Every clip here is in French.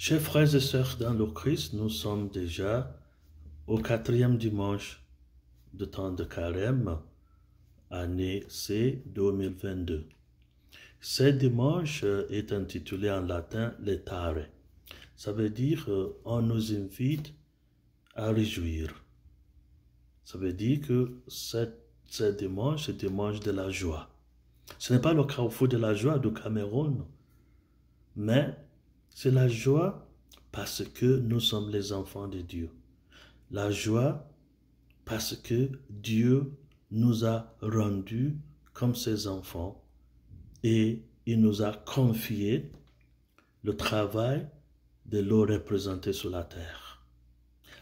Chers frères et sœurs dans le Christ, nous sommes déjà au 4e dimanche de temps de carême, année C 2022. Ce dimanche est intitulé en latin « Laetare ». Ça veut dire on nous invite à réjouir. Ça veut dire que ce dimanche, c'est dimanche de la joie. Ce n'est pas le carrefour de la joie du Cameroun, mais c'est la joie parce que nous sommes les enfants de Dieu. La joie parce que Dieu nous a rendus comme ses enfants et il nous a confié le travail de le représenter sur la terre.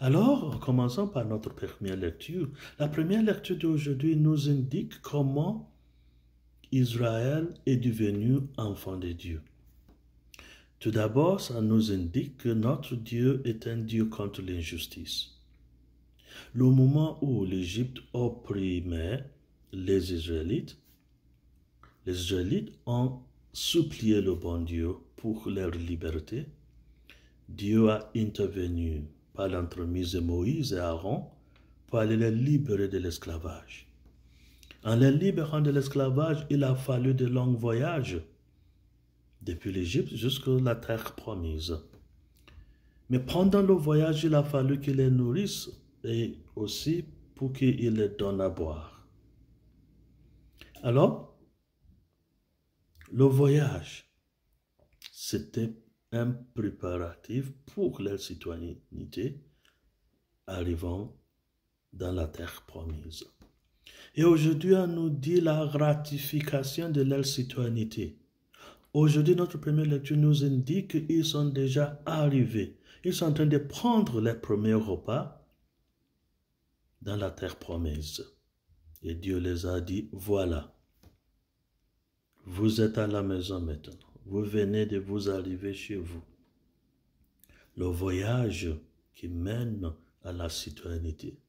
Alors, commençons par notre première lecture. La première lecture d'aujourd'hui nous indique comment Israël est devenu enfant de Dieu. Tout d'abord, ça nous indique que notre Dieu est un Dieu contre l'injustice. Le moment où l'Égypte opprimait les Israélites ont supplié le bon Dieu pour leur liberté. Dieu a intervenu par l'entremise de Moïse et Aaron pour aller les libérer de l'esclavage. En les libérant de l'esclavage, il a fallu de longs voyages depuis l'Égypte jusqu'à la terre promise. Mais pendant le voyage, il a fallu qu'il les nourrisse et aussi pour qu'il les donne à boire. Alors, le voyage, c'était un préparatif pour leur citoyenneté arrivant dans la terre promise. Et aujourd'hui, on nous dit la ratification de leur citoyenneté. Aujourd'hui, notre première lecture nous indique qu'ils sont déjà arrivés. Ils sont en train de prendre les premiers repas dans la terre promise. Et Dieu les a dit, voilà, vous êtes à la maison maintenant. Vous venez de vous arriver chez vous. Le voyage qui mène à la citoyenneté.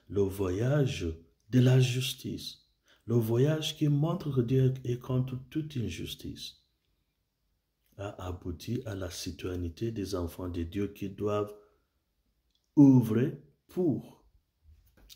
Le voyage de la justice. Le voyage qui montre que Dieu est contre toute injustice. A abouti à la citoyenneté des enfants de Dieu qui doivent œuvrer pour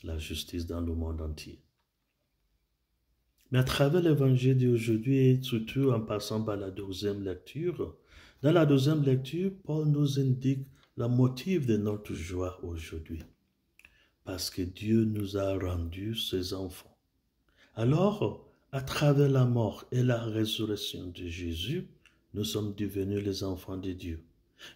la justice dans le monde entier. Mais à travers l'évangile d'aujourd'hui et surtout en passant par la deuxième lecture, dans la deuxième lecture, Paul nous indique le motif de notre joie aujourd'hui. Parce que Dieu nous a rendus ses enfants. Alors, à travers la mort et la résurrection de Jésus, nous sommes devenus les enfants de Dieu.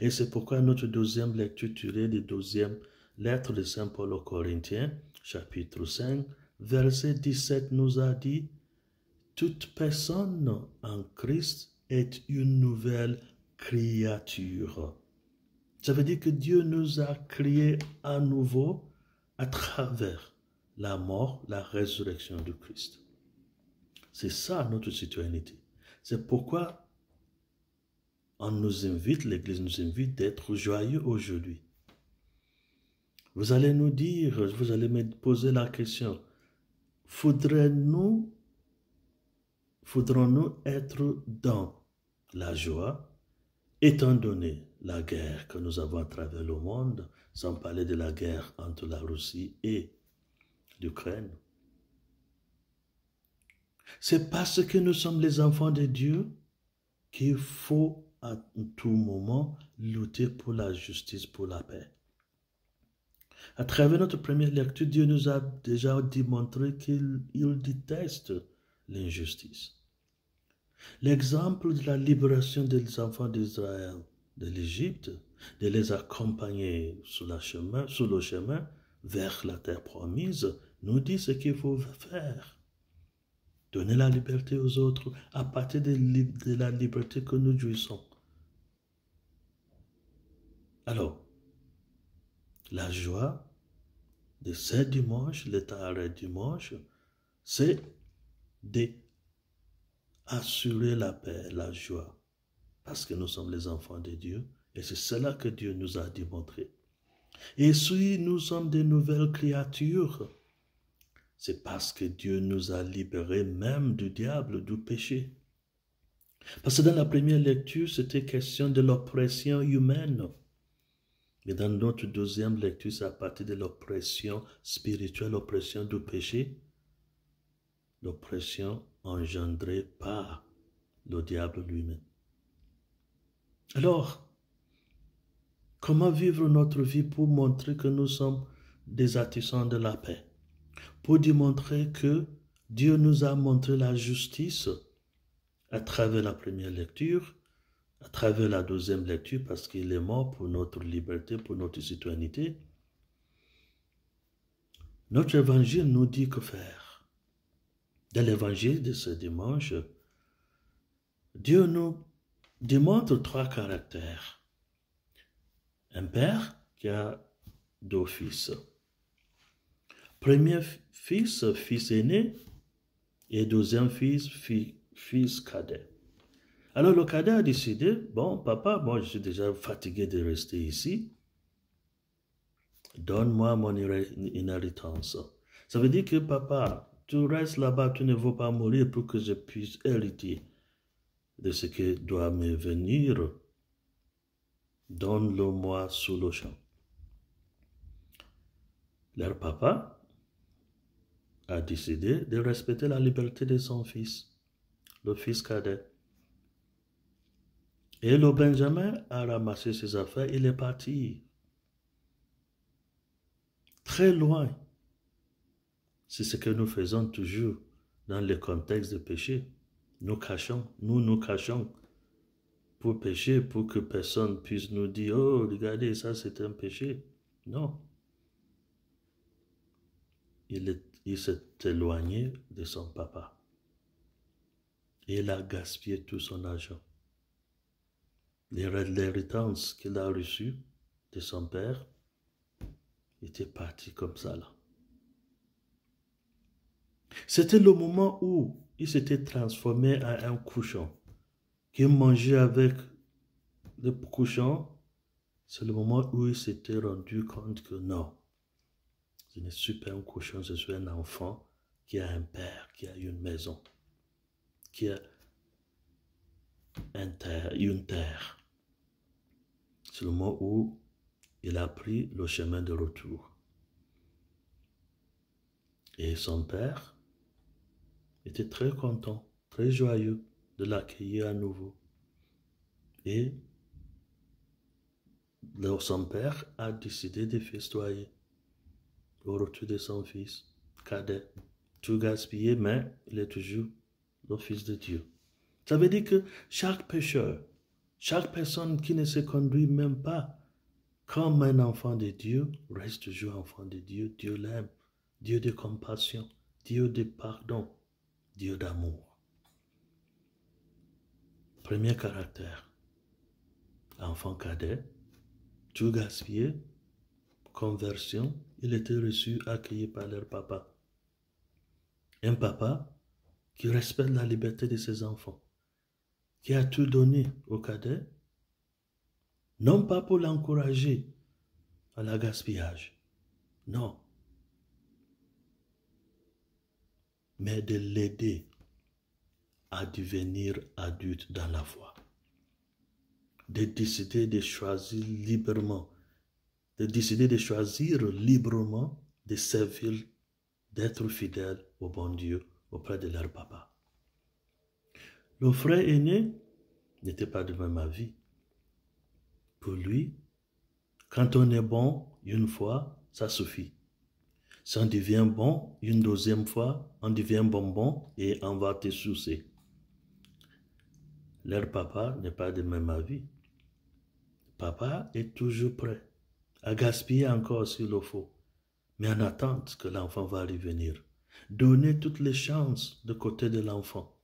Et c'est pourquoi notre deuxième lecture tirée des deuxième lettre de Saint Paul aux Corinthiens, chapitre 5, verset 17 nous a dit « Toute personne en Christ est une nouvelle créature. » Ça veut dire que Dieu nous a créés à nouveau à travers la mort, la résurrection de Christ. C'est ça notre citoyenneté. C'est pourquoi on nous invite, l'Église nous invite d'être joyeux aujourd'hui. Vous allez nous dire, vous allez me poser la question, faudrons-nous être dans la joie, étant donné la guerre que nous avons à travers le monde, sans parler de la guerre entre la Russie et l'Ukraine? C'est parce que nous sommes les enfants de Dieu qu'il faut à tout moment lutter pour la justice, pour la paix. À travers notre première lecture, Dieu nous a déjà démontré qu'il déteste l'injustice. L'exemple de la libération des enfants d'Israël de l'Égypte, de les accompagner sur le chemin vers la terre promise, nous dit ce qu'il faut faire. Donner la liberté aux autres à partir de la liberté que nous jouissons. Alors, la joie de ce dimanche, Laetare dimanche, c'est d'assurer la paix, la joie, parce que nous sommes les enfants de Dieu, et c'est cela que Dieu nous a démontré. Et si nous sommes de nouvelles créatures, c'est parce que Dieu nous a libérés même du diable, du péché. Parce que dans la première lecture, c'était question de l'oppression humaine. Mais dans notre deuxième lecture, c'est à partir de l'oppression spirituelle, l'oppression du péché, l'oppression engendrée par le diable lui-même. Alors, comment vivre notre vie pour montrer que nous sommes des artisans de la paix? Pour démontrer que Dieu nous a montré la justice à travers la première lecture, à travers la deuxième lecture, parce qu'il est mort pour notre liberté, pour notre citoyenneté. Notre évangile nous dit que faire. Dans l'évangile de ce dimanche, Dieu nous démontre 3 caractères. Un père qui a 2 fils. Premier fils, fils aîné, et deuxième fils, fils cadet. Alors le cadet a décidé, bon papa, moi je suis déjà fatigué de rester ici, donne-moi mon inhéritance. Ça veut dire que papa, tu restes là-bas, tu ne veux pas mourir pour que je puisse hériter de ce qui doit me venir. Donne-le-moi sous le champ. Leur papa a décidé de respecter la liberté de son fils, le fils cadet. Et le Benjamin a ramassé ses affaires, il est parti très loin. C'est ce que nous faisons toujours dans le contexte de péché. Nous nous cachons pour pécher, pour que personne puisse nous dire « Oh, regardez, ça c'est un péché. » Non. Il s'est éloigné de son papa. Et il a gaspillé tout son argent. L'héritance qu'il a reçue de son père était parti comme ça là. C'était le moment où il s'était transformé en un cochon. Qu'il mangeait avec le cochon, c'est le moment où il s'était rendu compte que non, je ne suis pas un cochon, je suis un enfant qui a un père, qui a une maison, qui a une terre. C'est le moment où il a pris le chemin de retour. Et son père était très content, très joyeux de l'accueillir à nouveau. Et son père a décidé de festoyer au retour de son fils cadet. Tout gaspillé, mais il est toujours le fils de Dieu. Ça veut dire que chaque pécheur, chaque personne qui ne se conduit même pas comme un enfant de Dieu, reste toujours enfant de Dieu. Dieu l'aime, Dieu de compassion, Dieu de pardon, Dieu d'amour. Premier caractère, enfant cadet, tout gaspillé, conversion, il était reçu, accueilli par leur papa. Un papa qui respecte la liberté de ses enfants, qui a tout donné au cadet, non pas pour l'encourager à la gaspillage, non, mais de l'aider à devenir adulte dans la foi, de décider de choisir librement, de servir, d'être fidèle au bon Dieu auprès de leur papa. Le frère aîné n'était pas de même avis. Pour lui, quand on est bon une fois, ça suffit. Si on devient bon une deuxième fois, on devient bonbon et on va te sucer. Leur papa n'est pas de même avis. Papa est toujours prêt à gaspiller encore s'il le faut, mais en attente que l'enfant va revenir. Donner toutes les chances de côté de l'enfant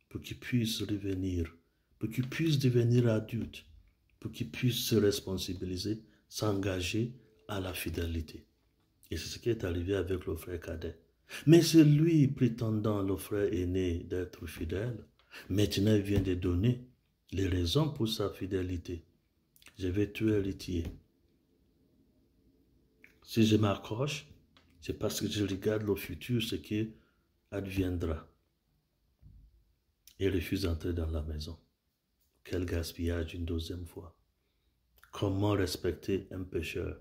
pour qu'il puisse revenir, pour qu'il puisse devenir adulte, pour qu'il puisse se responsabiliser, s'engager à la fidélité. Et c'est ce qui est arrivé avec le frère cadet. Mais c'est lui, prétendant le frère aîné d'être fidèle, maintenant il vient de donner les raisons pour sa fidélité. Je vais tuer héritier. Si je m'accroche, c'est parce que je regarde le futur, ce qui adviendra. Et refuse d'entrer dans la maison. Quel gaspillage une deuxième fois. Comment respecter un pécheur?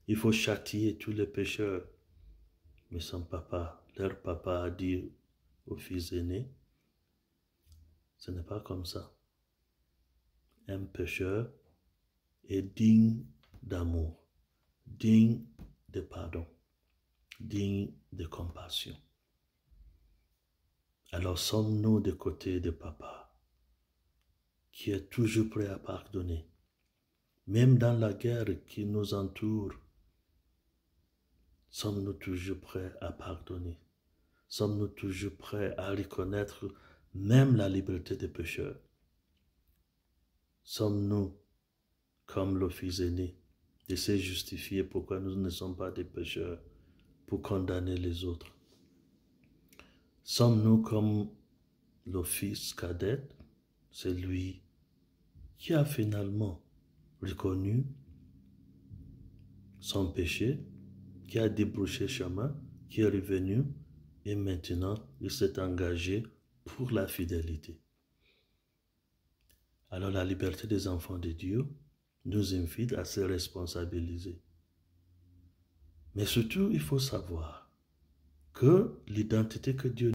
Il faut châtier tous les pécheurs. Mais leur papa a dit au fils aîné, ce n'est pas comme ça. Un pécheur est digne d'amour, digne de pardon, digne de compassion. Alors sommes-nous du côté de papa, qui est toujours prêt à pardonner, même dans la guerre qui nous entoure? Sommes-nous toujours prêts à pardonner? Sommes-nous toujours prêts à reconnaître même la liberté des pécheurs? Sommes-nous, comme le fils aîné, de se justifier pourquoi nous ne sommes pas des pécheurs pour condamner les autres? Sommes-nous comme le fils cadet, celui qui a finalement reconnu son péché, qui a débouché chemin, qui est revenu et maintenant il s'est engagé pour la fidélité? Alors la liberté des enfants de Dieu nous invite à se responsabiliser. Mais surtout, il faut savoir que l'identité que Dieu